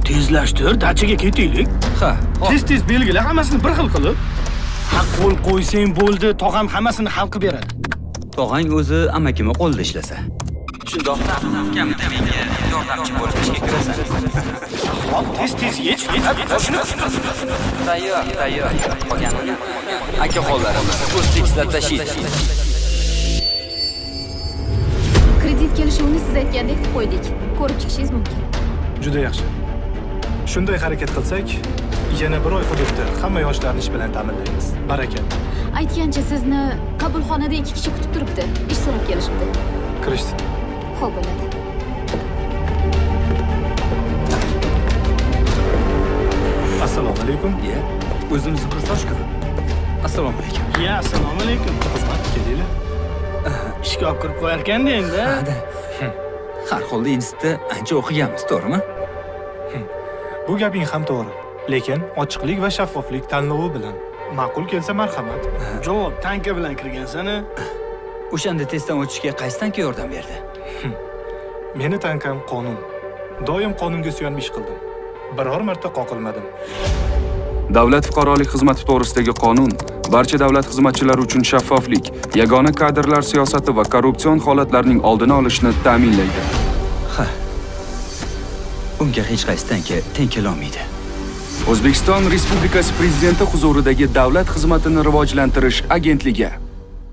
Tezlashtir, dachaga ketaylik. Ha, Tez belgila hammasini bir xil qilib. Qo'l qo'ysang bo'ldi, tog'am hammasini hal qilib beradi. tog'ang o'zi amakimni qo'lida ishlasa. Shundoqda kamida menga yordamchi bo'lib ishga kirasan. Hop, tez yech. Tayyor. Qolganini aka qo'llarimiz o'z tekislar tashiydi. Kredit kelishuvini siz aytgandek qilib qo'ydik. Ko'rib chiqishingiz mumkin. Juda yaxshi. Shunday harakat qilsak, yana bir oy hududda hamma yoshlarni ish bilan ta'minlaymiz. Barakalla. Aytgancha sizni qabulxonada 2 kishi kutib turibdi. Ish so'rab kelishibdi. Kirishsin. Xo'p bo'ladi. Assalomu alaykum. Ya, o'zimizni kursoshku. Assalomu alaykum. Ya, assalomu alaykum. Xizmat kelinglar. Ishga olib kirib qo'yarkan endi. Har holda institutda ancha o'qiganmiz, to'g'rimi? Bu gaping ham to'g'ri. Lekin ochiqlik va shaffoflik tanlovi bilan ma'qul kelsa marhamat. Javob tanka bilan kirgansan-a? O'shanda testdan o'tishga qaysi tanka yordam berdi? Meni tankam qonun. Doim qonunga suyanib ish qildim. Biror marta qoqilmadim. Davlat fuqarolik xizmati to'g'risidagi qonun barcha davlat xizmatchilari uchun shaffoflik, yagona kadrlar siyosati va korrupsion holatlarning oldini olishni ta'minlaydi. Ha. Bunga hech qaysi tanka teng kela olmaydi. O'zbekiston Respublikasi Prezidenti huzuridagi Davlat xizmatini rivojlantirish agentligi